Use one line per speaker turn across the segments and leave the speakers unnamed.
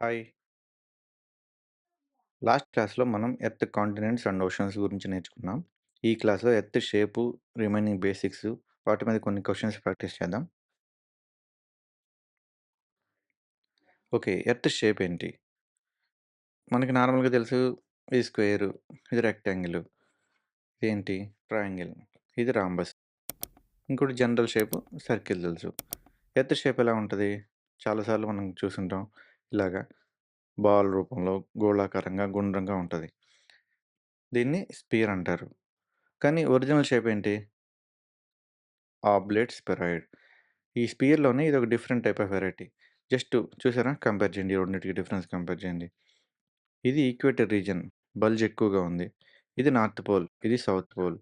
Hi. Last క్లాస్‌లో మనం earth continents and oceans గురించి నేర్చుకున్నాం. ఈ క్లాస్‌లో ఎర్త్ షేపు, రిమైనింగ్ బేసిక్స్ వాటి మీద కొన్ని క్వెషన్స్ ప్రాక్టీస్ చేద్దాం. ఓకే. ఎర్త్ షేప్ ఏంటి? మనకి నార్మల్‌గా తెలుసు ఇది స్క్వేరు, ఇది రెక్టాంగిల్, ఇదేంటి ట్రయాంగిల్, ఇది రాంబస్. ఇంకోటి జనరల్ షేపు సర్కిల్ తెలుసు. ఎర్త్ షేప్ ఎలా ఉంటది? చాలా సార్లు మనం చూసుంటాం. ఇలాగా బాల్ రూపంలో గోళాకారంగా, గుండ్రంగా ఉంటది. దీన్ని స్పియర్ అంటారు. కానీ ఒరిజినల్ షేప్ ఏంటి? ఆబ్లేట్ స్ఫెరాయిడ్. ఈ స్పియర్‌లోనే ఇదొక different type of variety. Just చూసారా? కంపేర్ చేయండి. ఈ రెండిటికి డిఫరెన్స్ కంపేర్ చేయండి. ఇది ఈక్వేటర్ రీజియన్. బల్జ్ ఎక్కువగా ఉంది. ఇది నార్త్ పోల్. ఇది సౌత్ పోల్.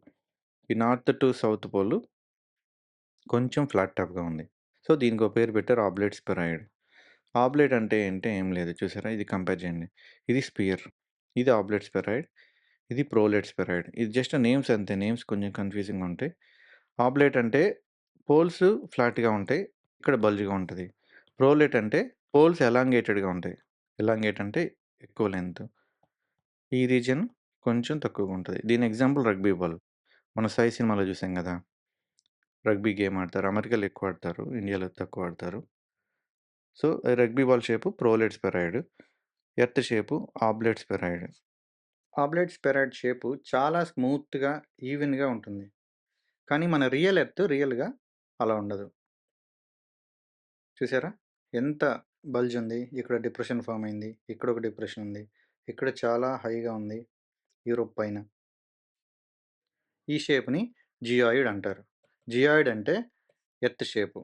ఈ నార్త్ టు సౌత్ పోల్ కొంచెం ఫ్లాట్ టాప్‌గా ఉంది. సో, దీనికో పేరు పెట్టారు ఆబ్లేట్ స్ఫెరాయిడ్. ఆబ్లేట్ అంటే ఏంటి? ఏం లేదు. చూసారా? ఇది కంపేర్ చేయండి. ఇది స్పియర్. ఇది ఆబ్లేట్ స్ఫెరాయిడ్. ఇది ప్రోలేట్ స్ఫెరాయిడ్. ఇది జస్ట్ నేమ్స్ అంతే. నేమ్స్ కొంచెం కన్‌ఫ్యూజింగ్‌గా ఉంటాయి. ఆబ్లేట్ అంటే పోల్స్ ఫ్లాట్‌గా ఉంటాయి. ఇక్కడ బల్జ్‌గా ఉంటది. ప్రోలేట్ అంటే పోల్స్ ఎలాంగేటెడ్‌గా ఉంటాయి. ఎలాంగేట్ అంటే ఎక్కువ లెంత్. ఈ రీజియన్ కొంచెం తక్కువగా ఉంటది. దీని ఎగ్జాంపుల్ రగ్బీ బాల్. మన 'సై' సినిమాలో చూసాం గదా! రగ్బీ గేమ్ ఆడతారు. అమెరికాలో ఎక్కువ ఆడతారు. ఇండియాలో తక్కువ ఆడతారు. So, rugby ball shape prolate spheroid. Earth shape oblate spheroid. Oblate spheroid shape చాలా స్మూత్‌గా, ఈవెన్‌గా ఉంటుంది. కానీ మన రియల్ ఎర్త్ రియల్‌గా అలా ఉండదు. చూసారా? ఎంత బల్జ్ ఉంది. ఇక్కడ డిప్రెషన్ ఫార్మ్ అయింది. ఇక్కడ ఒక డిప్రెషన్ ఉంది. ఇక్కడ చాలా హైగా ఉంది యూరోప్ పైన. ఈ షేప్‌ని జియాయిడ్ అంటారు. జియాయిడ్ అంటే ఎర్త్ షేపు.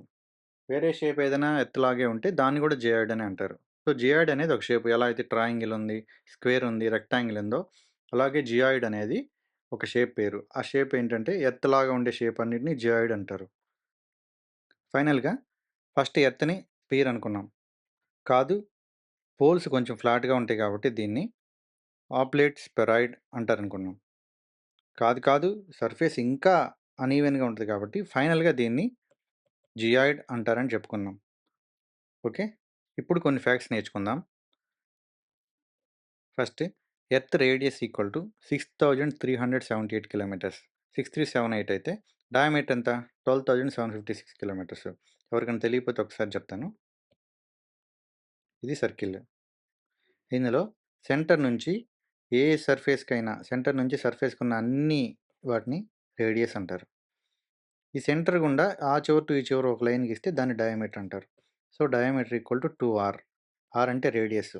వేరే షేప్ ఏదైనా ఎర్త్ లాగే ఉంటే దాన్ని కూడా జియాయిడ్ అని అంటారు. సో, జియాయిడ్ అనేది ఒక షేప్. ఎలా అయితే ట్రయాంగిల్ ఉంది, స్క్వేర్ ఉంది, రెక్టాంగిల్ ఉందో అలాగే జియాయిడ్ అనేది ఒక షేప్ పేరు. ఆ షేప్ ఏంటంటే ఎర్త్ లాగా ఉండే షేప్ అన్నిటిని జియాయిడ్ అంటారు. ఫైనల్‌గా ఫస్ట్ ఎర్త్‌ని స్పియర్ అనుకున్నాం. కాదు, పోల్స్ కొంచెం ఫ్లాట్‌గా ఉంటాయి కాబట్టి దీన్ని ఆబ్లేట్ స్ఫెరాయిడ్ అంటారనుకున్నాం. కాదు, సర్ఫేస్ ఇంకా అనీవెన్‌గా ఉంటది కాబట్టి ఫైనల్‌గా దీన్ని జియాయిడ్ అంటారని చెప్పుకున్నాం. ఓకే. ఇప్పుడు కొన్ని ఫ్యాక్ట్స్ నేర్చుకుందాం. First earth radius equal to 6378 kilometres. 6378 అయితే డయామీటర్ ఎంత? 12756 కిలోమీటర్స్. ఎవరికైనా తెలియకపోతే ఒకసారి చెప్తాను. ఇది సర్కిల్. ఇందులో సెంటర్ నుంచి ఏ సర్ఫేస్‌కైనా సెంటర్ నుంచి సర్ఫేస్‌కున్న అన్ని వాటిని రేడియస్ అంటారు. ఈ సెంటర్ గుండా ఆ చివర టు ఈ చివర ఒక లైన్ గీస్తే దాన్ని డయామీటర్ అంటారు. So, diameter equal to 2r. r అంటే రేడియస్.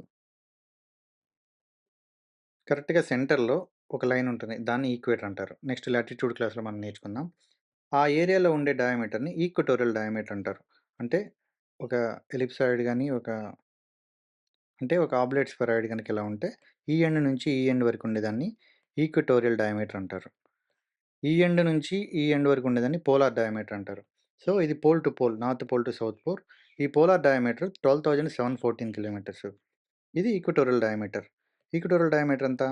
కరెక్ట్‌గా సెంటర్‌లో ఒక లైన్ ఉంటుంది. దాన్ని ఈక్వేటర్ అంటారు. నెక్స్ట్ లాటిట్యూడ్ క్లాస్‌లో మనం నేర్చుకుందాం. ఆ ఏరియాలో ఉండే డయామీటర్‌ని ఈక్వటోరియల్ డయామీటర్ అంటారు. అంటే ఒక ఎలిప్సాయిడ్ గాని, ఒక ఆబ్లేట్ స్ఫెరాయిడ్ గనుక ఇలా ఉంటే ఈ ఎండ్ నుంచి ఈ ఎండ్ వరకు ఉండేదాన్ని ఈక్వటోరియల్ డయామీటర్ అంటారు. ఈ ఎండ్ నుంచి ఈ ఎండ్ వరకు ఉండేదాన్ని పోలార్ డయామీటర్ అంటారు. సో, ఇది pole to pole, north pole to south pole. ఈ పోలార్ డయామీటర్ 12,714 కిలోమీటర్స్. ఇది ఈక్వటోరియల్ డయామీటర్. ఈక్వటోరియల్ డయామీటర్ ఎంత?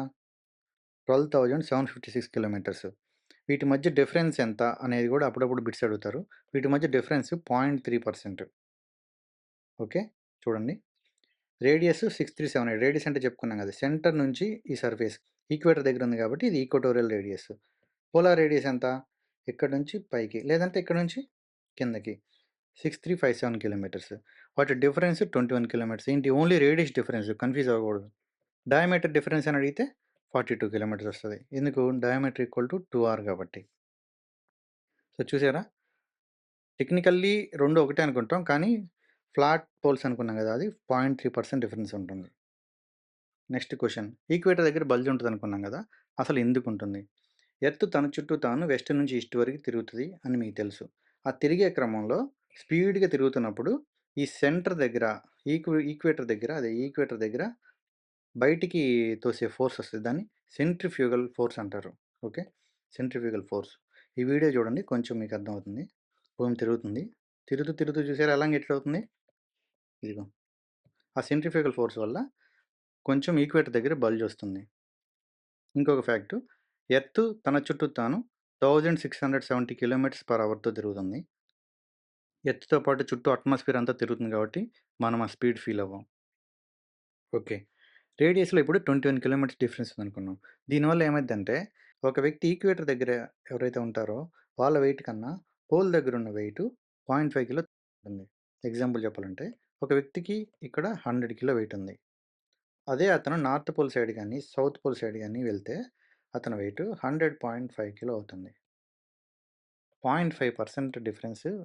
12,756 కిలోమీటర్స్. వీటి మధ్య డిఫరెన్స్ ఎంత అనేది కూడా అప్పుడప్పుడు బిట్స్ అడుగుతారు. వీటి మధ్య డిఫరెన్స్ 0.3%. ఓకే. చూడండి. రేడియస్ 6378. రేడియస్ అంటే చెప్పుకున్నాం కదా! సెంటర్ నుంచి ఈ సర్ఫేస్ ఈక్వేటర్ దగ్గర ఉంది కాబట్టి ఇది ఈక్వటోరియల్ రేడియస్. పోలార్ రేడియస్ ఎంత? ఇక్కడి నుంచి పైకి లేదంటే ఇక్కడ నుంచి కిందకి 6357 కిలోమీటర్స్. వాటి డిఫరెన్స్ 21 కిలోమీటర్స్. ఏంటి ఓన్లీ రేడియస్ డిఫరెన్స్, కన్‌ఫ్యూజ్ అవ్వకూడదు. డయామీటర్ డిఫరెన్స్ అని అడిగితే 42 కిలోమీటర్స్ వస్తది. ఎందుకు? డయామీటర్ ఈక్వల్ టు 2r కాబట్టి. సో, చూసారా? టెక్నికల్లీ 2 ఒకటే అనుకుంటాం. కానీ ఫ్లాట్ పోల్స్ అనుకున్నాం కదా! అది 0.3% డిఫరెన్స్ ఉంటుంది. Next question. ఈక్వేటర్ దగ్గర బల్జ్ ఉంటదనుకున్నాం గదా! అసలు ఎందుకుంటుంది? ఎర్త్ తన చుట్టూ తాను వెస్ట్ నుంచి ఈస్ట్ వరకు తిరుగుతది అని మీకు తెలుసు. ఆ తిరిగే క్రమంలో స్పీడ్‌గా తిరుగుతున్నప్పుడు ఈ సెంటర్ దగ్గర ఈక్వేటర్ దగ్గర బయటికి తోసే ఫోర్స్ వస్తది. దాన్ని సెంట్రిఫ్యూగల్ ఫోర్స్ అంటారు. ఓకే. Centrifugal force. ఈ వీడియో చూడండి కొంచెం మీకు అర్థమవుతుంది. భూమి తిరుగుతుంది. తిరుగుతూ చూసారా ఎలాంగేటెడ్ అవుతుంది? ఇదిగో. ఆ సెంట్రిఫ్యూగల్ ఫోర్స్ వల్ల కొంచెం ఈక్వేటర్ దగ్గర బల్జ్ వస్తుంది. ఇంకొక ఫ్యాక్టు, ఎర్త్ తన చుట్టూ తాను 1670 కిలోమీటర్స్/అవర్‌తో తిరుగుతుంది. ఎర్త్‌తో పాటు చుట్టూ అట్మాస్ఫియర్ అంతా తిరుగుతుంది కాబట్టి, మనం ఆ స్పీడ్ ఫీల్ అవ్వం. ఓకే. రేడియస్‌లో ఇప్పుడు 21 కిలోమీటర్స్ డిఫరెన్స్ ఉందనుకున్నాం. దీనివల్ల ఏమైద్దంటే, ఒక వ్యక్తి ఈక్వేటర్ దగ్గర ఎవరైతే ఉంటారో, వాళ్ళ వెయిట్ కన్నా పోల్ దగ్గరున్న వెయిటు 0.5 కిలో ఉంటుంది. ఎగ్జాంపుల్ చెప్పాలంటే, ఒక వ్యక్తికి ఇక్కడ 100 కిలో వెయిట్ ఉంది. అదే అతను నార్త్ పోల్ సైడ్ గాని, సౌత్ పోల్ సైడ్ గాని వెళ్తే, అతని వెయిట్ 100.5 కిలో అవుతుంది. 0.5%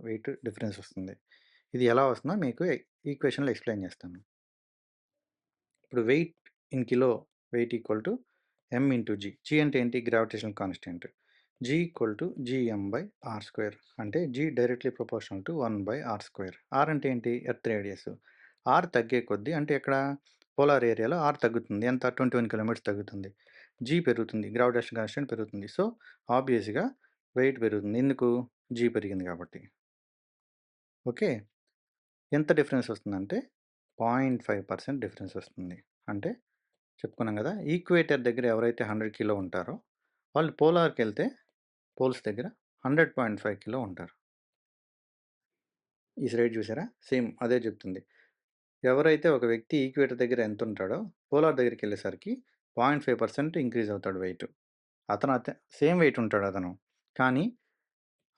వెయిట్ డిఫరెన్స్ వస్తుంది. ఇది ఎలా వస్తుందో మీకు ఈక్వేషన్‌లో ఎక్స్‌ప్లెయిన్ చేస్తాను. ఇప్పుడు weight in kilo weight equal to M into G. G అంటే ఏంటి? Gravitational constant. G equal to GM by R square. అంటే G directly proportional to 1 by R square. R అంటే ఏంటి? Earth radius. ఆర్ తగ్గే కొద్దీ అంటే ఇక్కడ పోలార్ ఏరియాలో ఆర్ తగ్గుతుంది. ఎంత? 21 కిలోమీటర్స్ తగ్గుతుంది. జీ పెరుగుతుంది. గ్రావిటేషనల్ కాన్స్టెంట్ పెరుగుతుంది. సో ఆబ్వియస్‌గా వెయిట్ పెరుగుతుంది. ఎందుకు? జీ పెరిగింది కాబట్టి. ఓకే. ఎంత డిఫరెన్స్ వస్తుందంటే 0.5% డిఫరెన్స్ వస్తుంది. అంటే చెప్పుకున్నాం కదా! ఈక్వేటర్ దగ్గర ఎవరైతే 100 కిలో ఉంటారో, వాళ్ళు పోలార్‌కెళ్తే పోల్స్ దగ్గర 100.5 కిలో ఉంటారు. ఈ స్లైడ్ చూసారా? సేమ్ అదే చెప్తుంది. ఎవరైతే ఒక వ్యక్తి ఈక్వేటర్ దగ్గర ఎంతుంటాడో, పోలార్ దగ్గరికెళ్ళేసరికి 0.5% ఇంక్రీజ్ అవుతాడు వెయిట్. సేమ్ వెయిట్ ఉంటాడు అతను. కానీ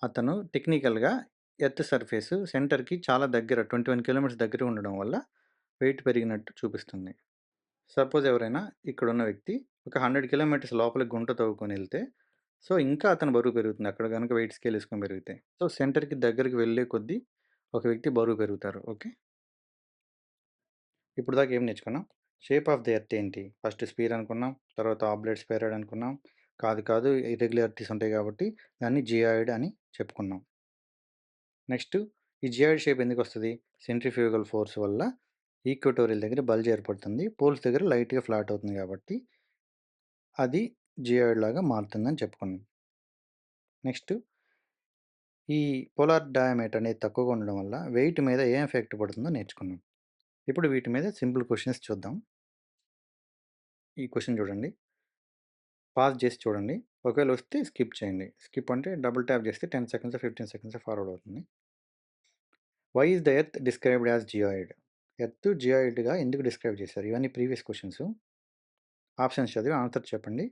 అతను టెక్నికల్‌గా ఎర్త్ సర్ఫేస్ సెంటర్‌కి చాలా దగ్గర 21 కిలోమీటర్స్ దగ్గర ఉండడం వల్ల వెయిట్ పెరిగినట్టు చూపిస్తుంది. సపోజ్ ఎవరైనా ఇక్కడున్న వ్యక్తి ఒక 100 కిలోమీటర్స్ లోపలికి గుంట తవ్వుకొని వెళ్తే, సో, ఇంకా అతని బరువు పెరుగుతుంది. అక్కడ గనుక వెయిట్ స్కేల్ ఏసుకొని పెరిగితే. సో, సెంటర్‌కి దగ్గరికి వెళ్ళే కొద్దీ ఒక వ్యక్తి బరువు పెరుగుతారు. ఓకే. ఇప్పుడు దాకా ఏం నేర్చుకున్నాం? షేప్ ఆఫ్ ది ఎర్త్ ఏంటి? ఫస్ట్ స్ఫియర్ అనుకున్నాం. తర్వాత ఆబ్లేట్ స్ఫెరాయిడ్ అనుకున్నాం. కాదు ఇర్రెగ్యులారిటీస్ ఉంటాయి కాబట్టి దాన్ని జియాయిడ్ అని చెప్పుకున్నాం. నెక్స్ట్ ఈ జియాయిడ్ షేప్ ఎందుకొస్తది? సెంట్రిఫ్యూగల్ ఫోర్స్ వల్ల ఈక్వటోరియల్ దగ్గర బల్జ్ ఏర్పడుతుంది. పోల్స్ దగ్గర లైట్‌గా ఫ్లాట్ అవుతుంది కాబట్టి అది జియాయిడ్ లాగా మారుతుందని చెప్పుకున్నాం. నెక్స్ట్ ఈ పోలార్ డయామీటర్ అనేది తక్కువగా ఉండడం వల్ల వెయిట్ మీద ఏం ఎఫెక్ట్ పడుతుందో నేర్చుకున్నాం. ఇప్పుడు వీటి మీద సింపుల్ క్వెషన్స్ చూద్దాం. ఈ క్వెషన్ చూడండి. పాజ్ చేసి చూడండి. ఒకవేళ వస్తే స్కిప్ చేయండి. స్కిప్ అంటే డబుల్ ట్యాప్ చేస్తే 10 సెకండ్స్, 15 సెకండ్స్ ఫార్వర్డ్ అవుతుంది. Why is the Earth described as geoid? Earth జియాయిడ్‌గా ఎందుకు డిస్క్రైబ్ చేశారు? ఇవన్నీ ప్రీవియస్ క్వెషన్స్. ఆప్షన్స్ చదివి ఆన్సర్ చెప్పండి.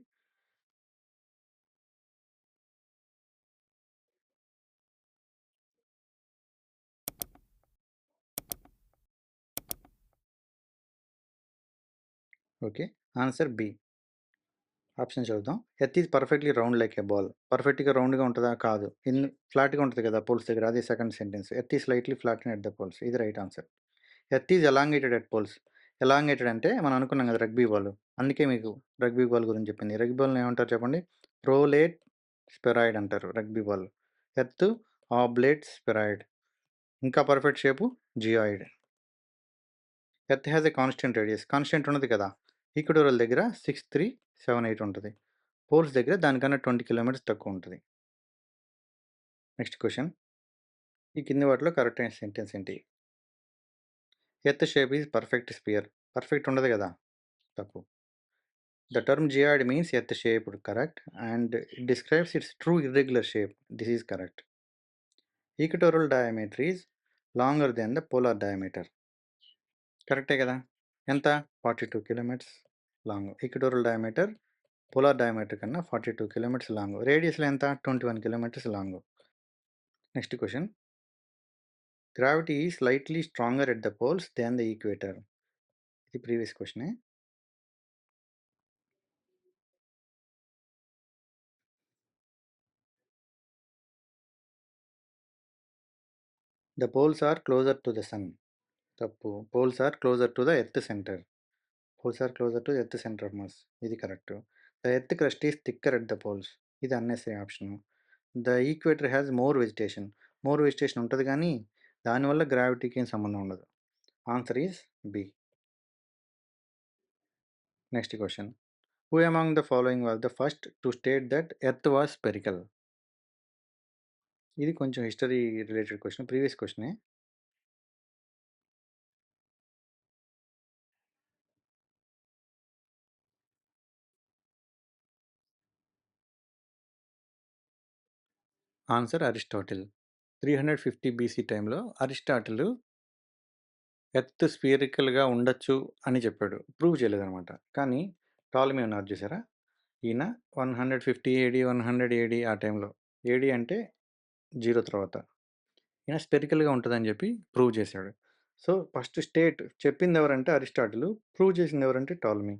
ఓకే. Answer B. ఆప్షన్ చదువుదాం. Earth is perfectly round like a ball. పర్ఫెక్ట్‌గా రౌండ్‌గా ఉంటదా? కాదు. ఫ్లాట్‌గా ఉంటది కదా! పోల్స్ దగ్గర. అదే second sentence. Earth is slightly flatten at the poles. ఇది right answer. Earth is elongated at poles. Elongated అంటే మనం అనుకున్నాం కదా! Rugby ball. అందుకే మీకు రగ్బీ బాల్ గురించి చెప్పింది. రగ్బీ బాల్‌ని ఏమంటారు చెప్పండి? ప్రోలేట్ స్ఫెరాయిడ్ అంటారు rugby ball. Earth oblate spheroid. ఇంకా perfect shape geoid. Earth has a constant radius. Constant ఉన్నది కదా! ఈక్వటోరియల్ దగ్గర 6378 ఉంటది. పోల్స్ దగ్గర దానికన్నా 20 కిలోమీటర్స్ తక్కువ ఉంటది. Next question. ఈ కింది వాటిలో కరెక్ట్ అయిన సెంటెన్స్ ఏంటి? Earth shape is perfect sphere. Perfect ఉండదు కదా! తప్పు. The term geoid means earth-shaped, correct? And it describes its true irregular shape. This is correct. Equatorial diameter is longer than the polar diameter. కరెక్టే కదా? ఎంత? 42 kilometres long. Equatorial diameter polar diameter కన్నా 42 kilometres long. రేడియస్‌లో ఎంత? 21 kilometres long. Next question. Gravity is slightly stronger at the poles than the equator. ఇది previous క్వెషనే. The poles are closer to the sun. తప్పు. Poles are closer to the Earth centre. Poles are closer to Earth centre of mass. ఇది correct. The Earth crust is thicker at the poles. ఇది unnecessary option. The equator has more vegetation. More vegetation ఉంటుంది కానీ దానివల్ల గ్రావిటీకి ఏం సంబంధం ఉండదు. Answer is B. Next question. Who among the following was the first to state that Earth was spherical? ఇది కొంచెం హిస్టరీ రిలేటెడ్ క్వశ్చన్. ప్రీవియస్ క్వశ్చనే. Answer Aristotle. 350 బీసీ టైంలో అరిస్టాటిల్ ఎర్త్ స్పియరికల్‌గా ఉండొచ్చు అని చెప్పాడు. ప్రూవ్ చేయలేదనమాట. కానీ టాలమీ ఉన్నారు చూసారా? ఈయన 150 ఏడీ, 100 ఏడీ ఆ టైంలో. ఏడీ అంటే 0 తర్వాత. ఈయన స్పెరికల్‌గా ఉంటదని జెప్పి ప్రూవ్ చేశాడు. సో, ఫస్ట్ స్టేట్ చెప్పిందెవరంటే అరిస్టాటిలు. ప్రూవ్ చేసిందెవరంటే Ptolemy.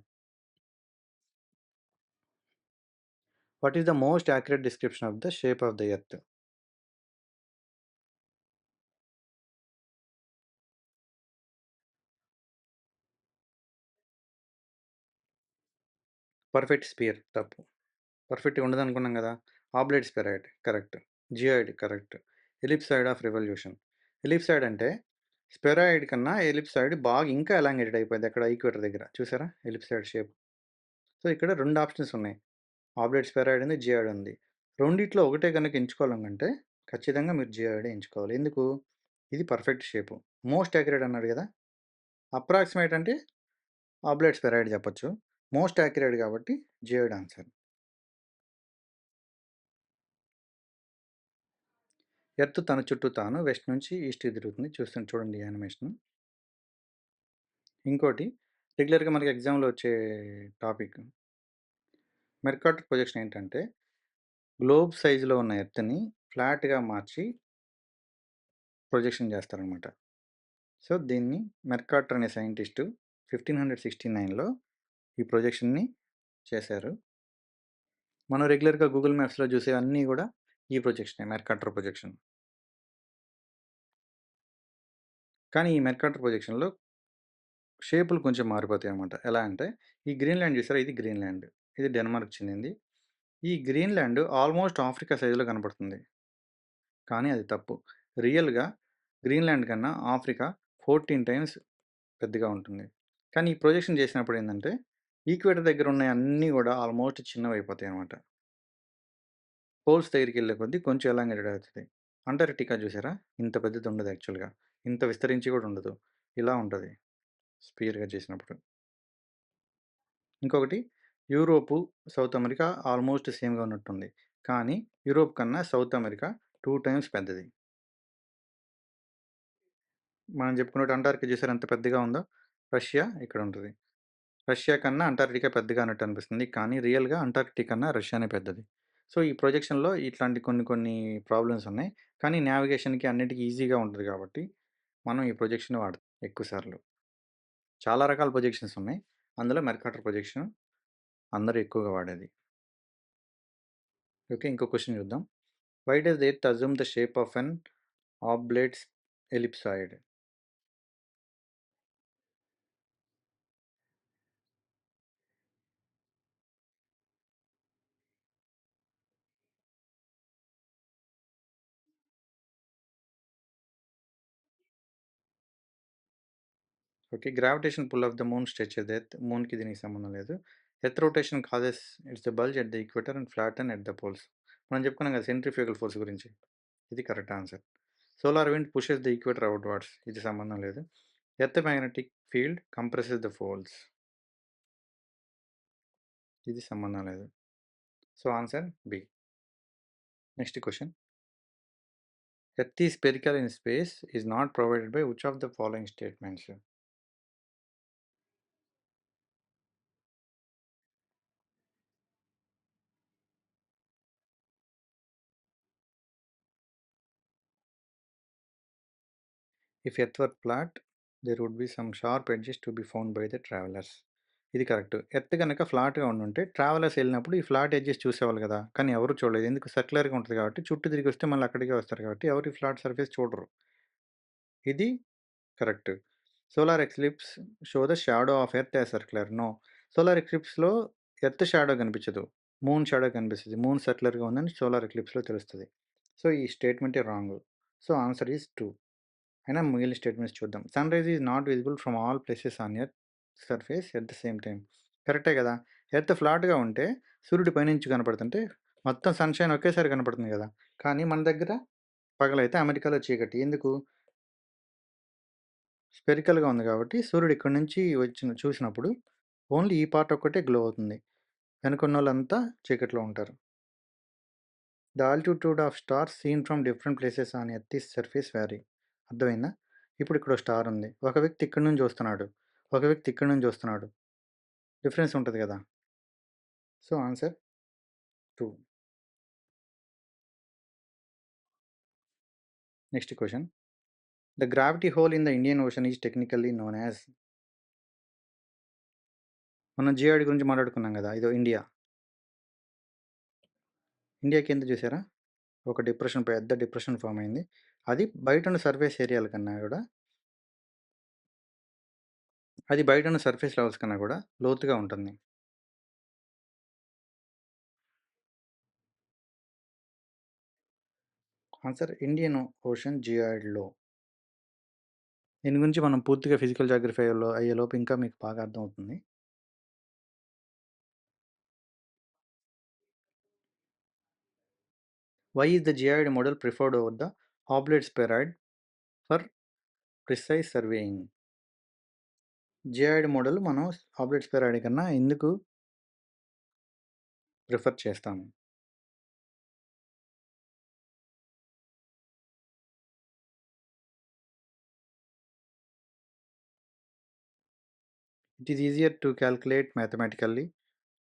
What is the most accurate description of the shape of the Earth? Perfect sphere తప్పు. పర్ఫెక్ట్‌గా ఉండదనుకున్నాం గదా! Oblate spheroid correct. Geoid correct. Ellipsoid of revolution. Ellipsoid అంటే స్ఫెరాయిడ్ కన్నా ellipsoid బాగా ఇంకా ఎలాంగేటెడ్ అయిపోద్ది అక్కడ ఈక్వేటర్ దగ్గర. చూసారా? Ellipsoid shape. సో, ఇక్కడ 2 ఆప్షన్స్ ఉన్నాయి. ఆబ్లేట్ స్ఫెరాయిడ్ ఉంది. జియాయిడ్ ఉంది. రెండిట్లో ఒకటే గనుక ఎంచుకోవాలనుకుంటే ఖచ్చితంగా మీరు జియాయిడే ఎంచుకోవాలి. ఎందుకు? ఇది పర్ఫెక్ట్ షేపు. మోస్ట్ యాక్యురేట్ అన్నాడు గదా! అప్రాక్సిమేట్ అంటే ఆబ్లేట్ స్ఫెరాయిడ్ చెప్పొచ్చు. మోస్ట్ యాక్యురేట్ కాబట్టి జియాయిడ్ ఆన్సర్. ఎర్త్ తన చుట్టూ తాను వెస్ట్ నుంచి ఈస్ట్‌కి తిరుగుతుంది. చూడండి ఈ యానిమేషన్. ఇంకోటి రెగ్యులర్‌గా మనకి ఎగ్జామ్‌లో వచ్చే టాపిక్. మెర్కాటర్ ప్రొజెక్షన్ ఏంటంటే గ్లోబ్ సైజులో ఉన్న ఎర్త్‌ని ఫ్లాట్‌గా మార్చి ప్రొజెక్షన్ చేస్తారనమాట. సో, దీన్ని మెర్కాటర్ అనే సైంటిస్టు 1569లో ఈ ప్రొజెక్షన్‌ని చేశారు. మనం రెగ్యులర్‌గా గూగుల్ మ్యాప్స్‌లో చూసే అన్నీ గూడా ఈ ప్రొజెక్షనే మెర్కాటర్ ప్రొజెక్షన్. కానీ ఈ మెర్కాటర్ ప్రొజెక్షన్‌లో షేపులు కొంచెం మారిపోతాయన్నమాట. ఎలా అంటే ఈ గ్రీన్‌లాండ్ చూసారా? ఇది గ్రీన్‌లాండ్. ఇది డెన్మార్క్ చెందింది. ఈ గ్రీన్‌లాండ్ ఆల్మోస్ట్ ఆఫ్రికా సైజులో కనపడుతుంది. కానీ అది తప్పు. రియల్‌గా గ్రీన్‌లాండ్ కన్నా ఆఫ్రికా 14 టైమ్స్ పెద్దగా ఉంటుంది. కానీ ఈ ప్రొజెక్షన్ చేసినప్పుడు ఏందంటే ఈక్వేటర్ దగ్గర ఉన్నయి అన్నీ గూడా ఆల్మోస్ట్ చిన్నవైపోతాయన్నమాట. పోల్స్ దగ్గరికెళ్ళే కొద్దీ కొంచెం ఎలాంగేటెడ్ అవుతది. అంటార్క్టికా చూసారా? ఇంత పెద్దది ఉండదు యాక్చువల్‌గా. ఇంత విస్తరించి కూడా ఉండదు. ఇలా ఉంటది స్పియర్‌గా చేసినప్పుడు. ఇంకొకటి యూరోపు, సౌత్ అమెరికా ఆల్మోస్ట్ సేమ్‌గా ఉన్నట్టుంది. కానీ యూరోప్ కన్నా సౌత్ అమెరికా 2 టైమ్స్ పెద్దది. మనం చెప్పుకున్నట్టు అంటార్క్టికా చూసారా ఎంత పెద్దగా ఉందో? రష్యా ఇక్కడ ఉంటది. రష్యా కన్నా అంటార్క్టికా పెద్దగా అన్నట్టు అనిపిస్తుంది. కానీ రియల్‌గా అంటార్క్టికా కన్నా రష్యానే పెద్దది. సో, ఈ ప్రొజెక్షన్‌లో ఇట్లాంటి కొన్ని కొన్ని ప్రాబ్లమ్స్ ఉన్నాయి. కానీ నావిగేషన్‌కి అన్నిటికి ఈజీగా ఉంటది కాబట్టి మనం ఈ ప్రొజెక్షన్ వాడతాం ఎక్కువ సార్లు. చాలా రకాల ప్రొజెక్షన్స్ ఉన్నాయి. అందులో మెర్కాటర్ ప్రొజెక్షన్ అందరూ ఎక్కువగా వాడేది. ఓకే. ఇంకో క్వెషన్ చూద్దాం. Why does the Earth assume the shape of an oblate ellipsoid? Okay. Gravitation pull of the moon stretches the Earth. మూన్‌కి దీనికి సంబంధం లేదు. Earth rotation causes its a bulge at the equator and flatten at the poles. మనం చెప్పుకున్నాం కదా! Centrifugal force గురించి. ఇది correct answer. Solar wind pushes the equator outwards. ఇది సంబంధం లేదు. Earth magnetic field compresses the poles. ఇది సంబంధం లేదు. So, answer B. Next question. Earth is spherical in space is not provided by which of the following statements? If earth were flat there would be some sharp edges to be found by the travellers. ఇది correct. Earth గనక ఫ్లాట్‌గా ఉండుంటే travellers ఎళ్ళినప్పుడు ఈ flat edges చూసేవాళ్ళు గదా! కానీ ఎవరు చూడలేదు. ఎందుకు సర్క్యులర్‌గా ఉంటది కాబట్టి చుట్టూ తిరిగొస్తే మళ్ళీ అక్కడికే వస్తారు కాబట్టి ఎవరు ఈ ఫ్లాట్ సర్ఫేస్ చూడరు. ఇది correct. Solar eclipse show the shadow of Earth as circular. No. Solar ఎక్లిప్స్‌లో ఎర్త్ షాడో కనిపించదు. మూన్ షాడో కనిపిస్తది. మూన్ సర్క్యులర్‌గా ఉందని సోలార్ ఎక్లిప్స్‌లో తెలుస్తది. సో, ఈ స్టేట్మెంటే రాంగ్. So, answer is 2. అయినా మిగిలిన స్టేట్మెంట్స్ చూద్దాం. Sunrise is not visible from all places on Earth surface at the same time. కరెక్టే గదా! ఎర్త్ ఫ్లాట్‌గా ఉంటే సూర్యుడు పైనుంచి కనపడుతుంటే మొత్తం సన్‌షైన్ ఒకేసారి కనపడుతుంది గదా! కానీ మన దగ్గర పగలైతే అమెరికాలో చీకటి. ఎందుకు? స్పెరికల్‌గా ఉంది కాబట్టి సూర్యుడు ఇక్కడి నుంచి చూసినప్పుడు ఓన్లీ ఈ పార్ట్ ఒక్కటే గ్లో అవుతుంది. వెనకున్నోళ్ళంతా చీకట్లో ఉంటారు. The altitude of stars seen from different places on earth is surface vary. అర్థమైందా? ఇప్పుడు ఇక్కడ స్టార్ ఉంది. ఒక వ్యక్తి ఇక్కడి నుంచి చూస్తున్నాడు. ఒక వ్యక్తి ఇక్కడి నుంచి చూస్తున్నాడు. డిఫరెన్స్ ఉంటది గదా! So, answer 2. Next question. The gravity whole in the Indian ocean is technically known as. మనం జియాయిడ్ గురించి మాట్లాడుకున్నాం గదా! ఇదో ఇండియా. ఇండియా కింద చూసారా? ఒక డిప్రెషన్, పెద్ద డిప్రెషన్ ఫామ్ అయింది. అది బయటున్న సర్ఫేస్ ఏరియాల కన్నా గూడా బయటున్న సర్ఫేస్ లెవెల్స్ కన్నా గూడా లోతుగా ఉంటుంది. ఆన్సర్ ఇండియన్ ఓషన్ జియాయిడ్‌లో. దీని గురించి మనం పూర్తిగా ఫిజికల్ జాగ్రఫీ అయ్యేలోపు ఇంకా మీకు బాగా అర్థమవుతుంది. Why is the geoid model preferred over the oblate spheroid for precise surveying? Geoid model మనం ఆబ్లేట్ స్పెరాయిడ్ కన్నా ఎందుకు ప్రిఫర్ చేస్తాము? It is easier to calculate mathematically.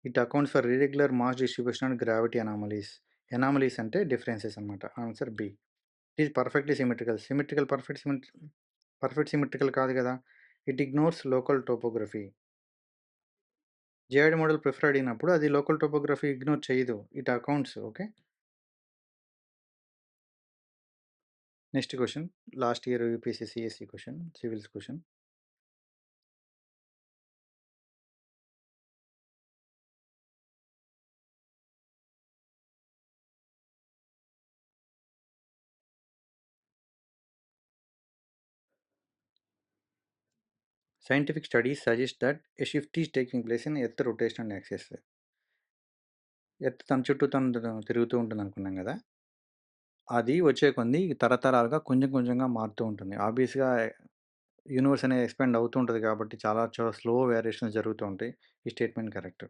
It accounts for irregular mass distribution and gravity anomalies. Anomalies అంటే differences అనమాట. Answer B. It is perfectly symmetrical. Perfect symmetrical కాదు కదా! It ignores local topography. Geoid model prefer అడిగినప్పుడు అది local topography ignore చేయదు. It accounts. Okay. Next question. Last year UPSC CSC question, civils question. Scientific studies suggest that a shift is taking place in Earth rotational axis. Earth తన చుట్టూ తను తిరుగుతూ ఉంటుంది అనుకున్నాం కదా! అది వచ్చే కొంది తరతరాలుగా కొంచెం కొంచెంగా మారుతూ ఉంటుంది. ఆబ్వియస్‌గా యూనివర్స్ అనేది ఎక్స్పాండ్ అవుతూ ఉంటది కాబట్టి చాలా స్లో వేరియేషన్స్ జరుగుతూ ఉంటాయి. ఈ statement correct.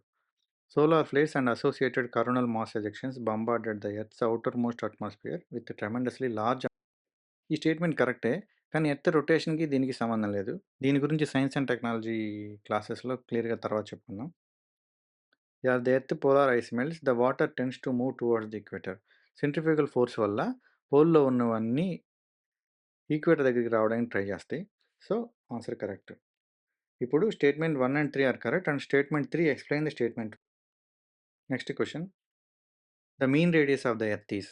Solar flares and associated coronal mass ejections bombarded the Earth's outer most atmosphere with tremendously large. ఈ స్టేట్మెంట్ కరెక్టే. కానీ ఎర్త్ రొటేషన్‌కి దీనికి సంబంధం లేదు. దీని గురించి సైన్స్ అండ్ టెక్నాలజీ క్లాసెస్‌లో క్లియర్‌గా తర్వాత చెప్పుకుందాం. As the Earth polar ice melts the water tends to move towards the equator. Centrifugal force వల్ల పోల్‌లో ఉన్నవన్నీ ఈక్వేటర్ దగ్గరికి రావడానికి ట్రై చేస్తాయి. So, answer correct. ఇప్పుడు statement 1 and 3 are correct and statement 3 explain the statement. Next question. The mean radius of the Earth is.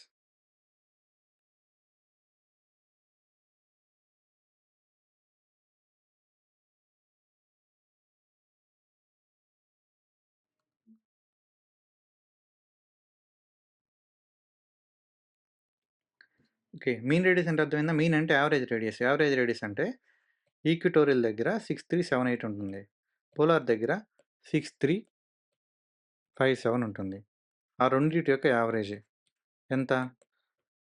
Okay. Mean radius అంటే అర్థమైందా? Mean అంటే యావరేజ్ రేడియస్. యావరేజ్ రేడియస్ అంటే equatorial దగ్గర 6378 ఉంటుంది. Polar దగ్గర 6357 ఉంటుంది. ఆ రెండిటి యొక్క యావరేజ్ ఎంత?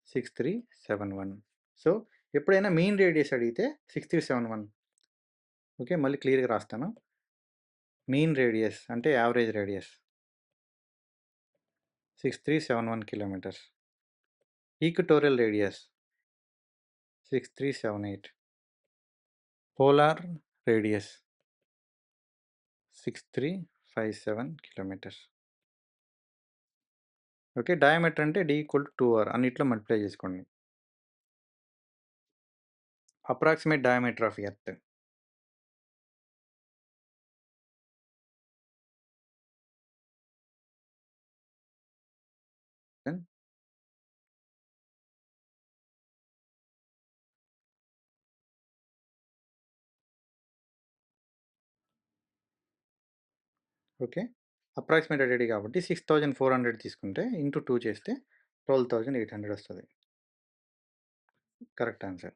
6371. సో, ఎప్పుడైనా మీన్ రేడియస్ అడిగితే 6371. ఓకే. మళ్ళీ క్లియర్‌గా రాస్తాను. మీన్ రేడియస్ అంటే average radius 6371 kilometres. Equatorial radius 6378. Polar radius 6357 kilometres. Okay. Diameter అంటే d=2r అన్నిట్లో మల్టిప్లై చేసుకోండి. Approximate diameter of earth. Okay. Approximate అడిగాడు కాబట్టి 6400 తీసుకుంటే ఇంటూ 2 చేస్తే 12800 వస్తది. Correct answer.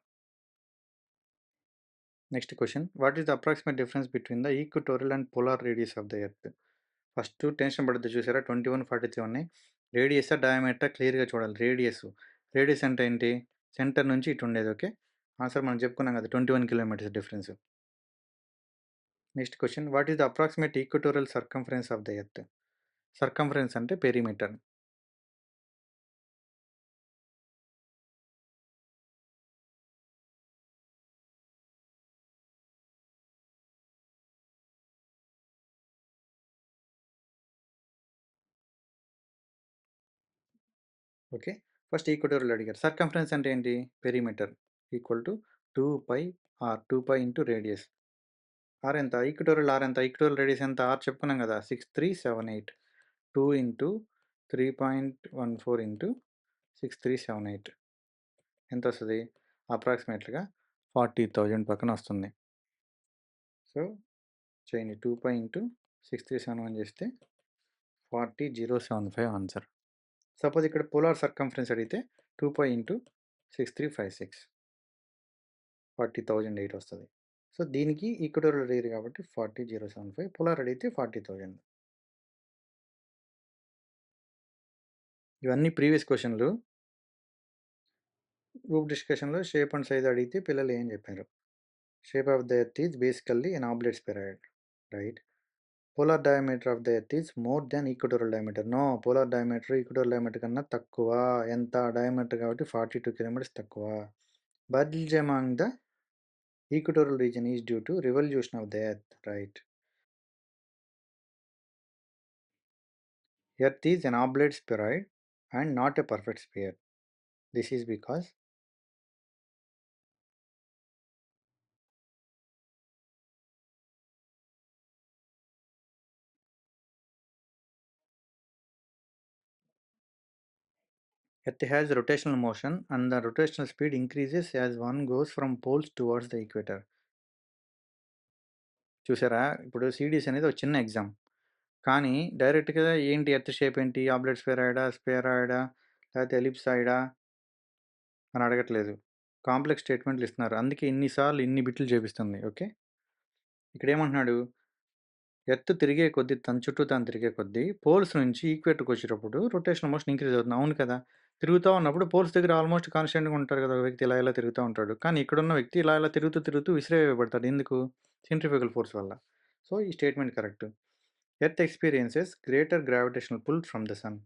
Next question. What is the approximate difference between the equatorial and polar radius of the earth? First tension పడద్దు చూసారా? 21, 43 ఉన్నాయి. రేడియసా, డయామీటరా క్లియర్‌గా చూడాలి. రేడియస్. రేడియస్ అంటే ఏంటి? సెంటర్ నుంచి ఇటు ఉండేది. ఓకే. ఆన్సర్ మనం చెప్పుకున్నాం కదా! 21 kilometres difference. Next question. What is the approximate equatorial circumference of the Earth? Circumference అంటే పెరిమీటర్. ఓకే. ఫస్ట్ ఈక్వటోరియల్ అడిగారు. సర్కంఫరెన్స్ అంటే ఏంటి? Perimeter equal to 2πr. 2π into radius. R ఎంత? ఈక్వటోరియల్ ఆర్ ఎంత? ఈక్వటోరియల్ రేడియస్ ఎంత? ఆర్ చెప్పుకున్నాం కదా! 6378. 2 into 3.14 into 6378 ఎంతొస్తది? అప్రాక్సిమేట్‌గా 40,000 పక్కన వస్తుంది. సో, చేయండి. 2π ఇంటూ 6371 చేస్తే 40,075 ఆన్సర్. సపోజ్ ఇక్కడ పోలార్ సర్కంఫరెన్స్ అడిగితే 2π ఇంటూ 6356 40,008 వస్తది. సో, దీనికి ఈక్వటోరియల్ రేర్ కాబట్టి 40,075. పోలార్ అడిగితే 40,000. ఇవన్నీ ప్రీవియస్ క్వెషన్‌లు. గ్రూప్ డిస్కషన్‌లో షేప్ అండ్ సైజ్ అడిగితే పిల్లలు ఏం చెప్పారు? Shape of the Earth is basically an oblate spheroid. Right. Polar diameter of the Earth is more than equatorial diameter. No. Polar diameter equatorial diameter కన్నా తక్కువ. ఎంత? డయామీటర్ కాబట్టి 42 కిలోమీటర్స్ తక్కువ. Bulge among the equatorial region is due to revolution of the Earth. Right. Earth is an oblate spheroid and not a perfect sphere. This is because Earth has rotational motion and the rotational speed increases as one goes from poles towards the equator. చూసారా? ఇప్పుడు CDS అనేది ఒక చిన్న exam. కానీ డైరెక్ట్‌గా ఏంటి earth shape ఏంటి? ఆబ్లేట్ స్ఫెరాయిడా? స్ఫెరాయిడా? లేకపోతే ఎలిప్సాయిడా? అని అడగట్లేదు. కాంప్లెక్స్ స్టేట్మెంట్లు ఇస్తున్నారు. అందుకే ఇన్ని సార్లు ఇన్ని బిట్లు చేపిస్తుంది. ఓకే. ఇక్కడేమంటున్నాడు? ఎర్త్ తిరిగే కొద్దీ తన చుట్టూ తాను తిరిగే కొద్దీ పోల్స్ నుంచి ఈక్వేటర్కి వచ్చేటప్పుడు రొటేషనల్ మోషన్ ఇంక్రీజ్ అవుతుంది. అవును కదా! తిరుగుతూ ఉన్నప్పుడు పోల్స్ దగ్గర ఆల్మోస్ట్ కాన్స్టెంట్‌గా ఉంటారు కదా! ఒక వ్యక్తి ఇలా ఇలా తిరుగుతూ ఉంటాడు. కానీ ఇక్కడున్న వ్యక్తి ఇలా ఇలా తిరుగుతూ తిరుగుతూ విసిరేయబడతాడు. ఎందుకు? సెంట్రిఫ్యూగల్ ఫోర్స్ వల్ల. సో, ఈ statement correct. Earth experiences greater gravitational pull from the sun.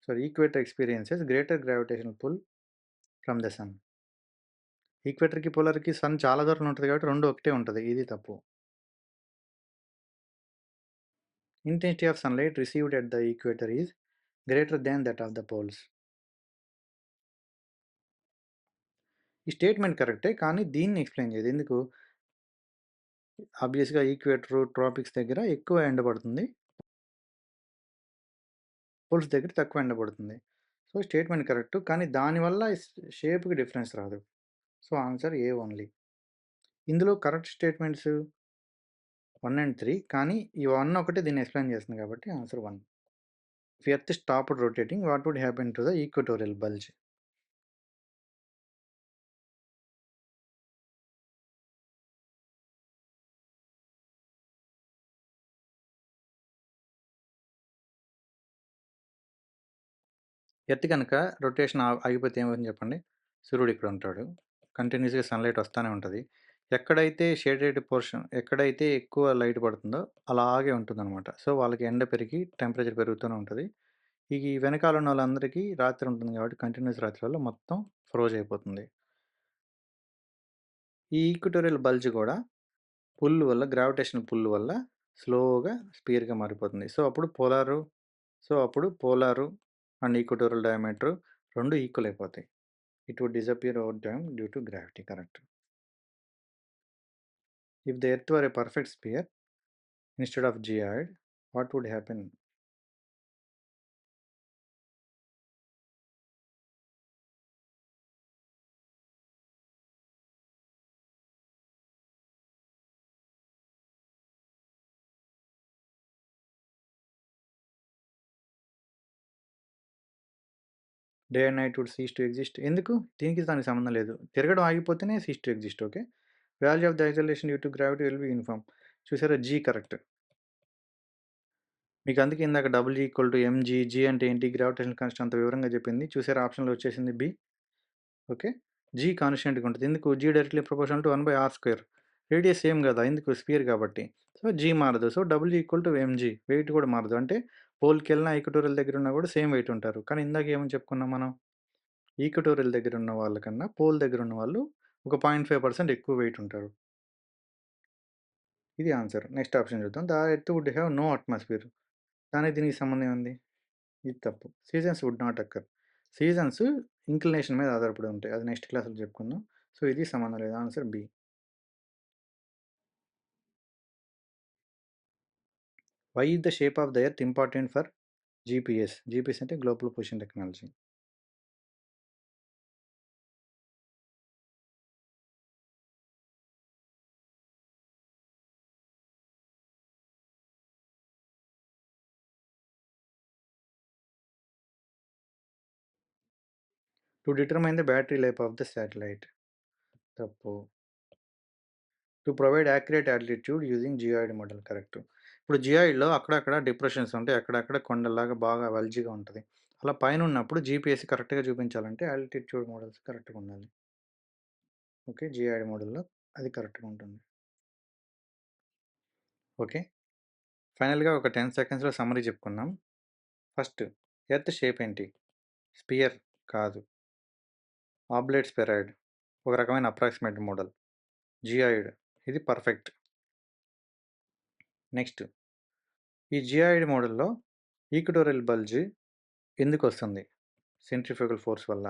Sorry, equator experiences greater gravitational pull from the sun. ఈక్వేటర్‌కి, పోలార్‌కి సన్ చాలా దూరంలో ఉంటది కాబట్టి 2 ఒకటే ఉంటది. ఇది తప్పు. Intensity of sunlight received at the equator is greater than that of the poles. ఈ స్టేట్మెంట్ కరెక్టే. కానీ దీన్ని ఎక్స్‌ప్లెయిన్ చేయదు. ఎందుకు? ఆబ్వియస్‌గా ఈక్వేటర్, ట్రాపిక్స్ దగ్గర ఎక్కువ ఎండ పడుతుంది. పోల్స్ దగ్గర తక్కువ ఎండ పడుతుంది. So, statement correct. కానీ దానివల్ల షేప్‌కి డిఫరెన్స్ రాదు. సో, ఆన్సర్ ఏ ఓన్లీ. ఇందులో కరెక్ట్ స్టేట్మెంట్స్ 1 అండ్ 3. కానీ ఈ 1 ఒకటే దీన్ని ఎక్స్‌ప్లెయిన్ చేస్తుంది కాబట్టి answer 1. If Earth stopped rotating, what would happen to the equatorial bulge? Earth గనక రొటేషన్ ఆగిపోతే ఏమవుతుంది చెప్పండి? సూర్యుడు ఇక్కడ ఉంటాడు. కంటిన్యూస్‌గా సన్‌లైట్ వస్తానే ఉంటది. ఎక్కడైతే షేడెడ్ పోర్షన్ ఎక్కడైతే ఎక్కువ లైట్ పడుతుందో అలాగే ఉంటుందనమాట. సో, వాళ్ళకి ఎండ పెరిగి టెంపరేచర్ పెరుగుతూనే ఉంటది. ఈ వెనకాల ఉన్నోళ్ళందరికీ రాత్రి ఉంటుంది కాబట్టి కంటిన్యూస్ రాత్రి వల్ల మొత్తం ఫ్రోజ్ అయిపోతుంది. ఈ ఈక్వటోరియల్ బల్జ్ కూడా పుల్ వల్ల గ్రావిటేషనల్ పుల్ వల్ల స్లోగా స్పియర్‌గా మారిపోతుంది. సో, అప్పుడు పోలారు అండ్ ఈక్వటోరియల్ డయామీటర్ 2 ఈక్వల్ అయిపోతాయి. It would disappear over time due to gravity. Correct. If the Earth were a perfect sphere instead of geoid, what would happen? Day and night would cease to exist. ఎందుకు? దీనికి దానికి సంబంధం లేదు. తిరగడం ఆగిపోతేనే cease to exist. Okay. Value of the acceleration due to gravity will be uniform. చూసారా? G correct. మీకు అందుకే ఇందాక W g equal to mg. G అంటే ఏంటి? గ్రావిటేషన్ కాన్స్టెంట్ అంత వివరంగా చెప్పింది. చూసారా? ఆప్షన్‌లో వచ్చేసింది బి. ఓకే. జీ కాన్స్టెంట్‌గా ఉంటుంది. ఎందుకు? G directly proportional to 1/r². Radius same కదా! ఎందుకు? స్పియర్ కాబట్టి. సో, జీ మారదు. So, W equal to mg. Weight కూడా మారదు. అంటే పోల్‌కెళ్ళినా, ఈక్వటోరియల్ దగ్గర ఉన్నా కూడా సేమ్ వెయిట్ ఉంటారు. కానీ ఇందాక ఏమని చెప్పుకున్నాం మనం? ఈక్వటోరియల్ దగ్గర ఉన్న వాళ్ళకన్నా పోల్ దగ్గర ఉన్న వాళ్ళు ఒక 0.5% ఎక్కువ వెయిట్ ఉంటారు. ఇది ఆన్సర్. నెక్స్ట్ ఆప్షన్ చూద్దాం. The earth would have no atmosphere. దానికి దీనికి సంబంధం ఏముంది? ఇది తప్పు. Seasons would not occur. Seasons inclination మీద ఆధారపడి ఉంటాయి. అది నెక్స్ట్ క్లాస్‌లో చెప్పుకుందాం. సో, ఇది సంబంధం లేదు. Answer B. Why is the shape of the earth important for GPS? GPS అంటే global position technology. To determine the battery life of the satellite. తప్పు. To provide accurate altitude using geoid model. Correct. ఇప్పుడు జియాయిడ్‌లో అక్కడక్కడ depressions ఉంటాయి. అక్కడక్కడ కొండల్లాగా బాగా వల్జీగా ఉంటది. అలా పైన ఉన్నప్పుడు జీపీఎస్ కరెక్ట్‌గా చూపించాలంటే ఆల్టిట్యూడ్ మోడల్స్ కరెక్ట్‌గా ఉండాలి. ఓకే. జియాయిడ్ మోడల్‌లో అది కరెక్ట్‌గా ఉంటుంది. ఓకే. ఫైనల్‌గా ఒక 10 సెకండ్స్‌లో సమ్మరీ చెప్పుకుందాం. ఫస్ట్, ఎర్త్ షేప్ ఏంటి? స్పియర్ కాదు. ఆబ్లేట్ స్ఫెరాయిడ్ ఒక రకమైన అప్రాక్సిమేట్ మోడల్. జియాయిడ్ ఇది పర్ఫెక్ట్. నెక్స్ట్, ఈ జియాయిడ్ మోడల్లో ఈక్వటోరియల్ బల్జ్ ఎందుకు వస్తుంది? సెంట్రిఫ్యూగల్ ఫోర్స్ వల్ల.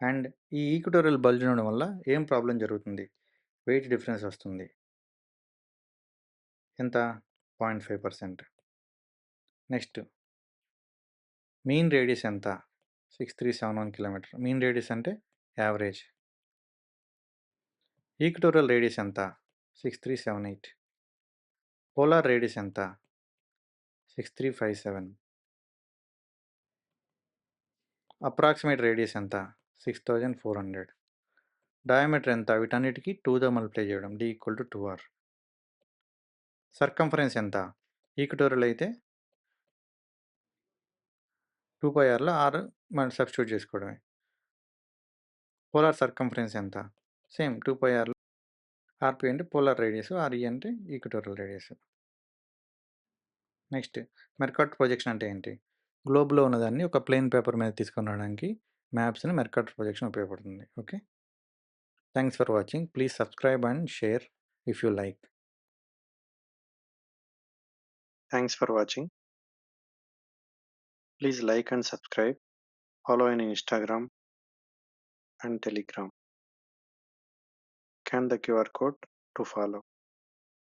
అండ్ ఈ ఈక్వటోరియల్ బల్జ్ ఉండడం వల్ల ఏం ప్రాబ్లం జరుగుతుంది? వెయిట్ డిఫరెన్స్ వస్తుంది. ఎంత? 0.5%. నెక్స్ట్, మీన్ రేడియస్ ఎంత? 6371 కిలోమీటర్. మీన్ రేడియస్ అంటే యావరేజ్. ఈక్వటోరియల్ రేడియస్ ఎంత? 6378. పోలార్ రేడియస్ ఎంత? 6357. అప్రాక్సిమేట్ రేడియస్ ఎంత? 6400. డయామీటర్ ఎంత? వీటన్నిటికీ 2తో మల్టిప్లై చేయడం. d equal to 2r. Circumference ఎంత? ఈక్వటోరియల్ అయితే 2πrలో r మనం సబ్స్టిట్యూట్ చేసుకోవడమే. పోలార్ సర్కంఫరెన్స్ ఎంత? సేమ్ 2πrలో ఆర్పి అంటే పోలార్ రేడియస్, ఆర్ఈ అంటే ఈక్వటోరియల్ రేడియస్. నెక్స్ట్, మెర్కాటర్ ప్రొజెక్షన్ అంటే ఏంటి? గ్లోబ్లో ఉన్నదాన్ని ఒక ప్లెయిన్ పేపర్ మీద తీసుకొని రావడానికి మ్యాప్స్ని మెర్కాటర్ ప్రొజెక్షన్ ఉపయోగపడుతుంది. Okay. Thanks for watching. Please subscribe and share if you like.
Thanks for watching. Please like and subscribe. Follow in Instagram and Telegram. Scan the QR code to follow.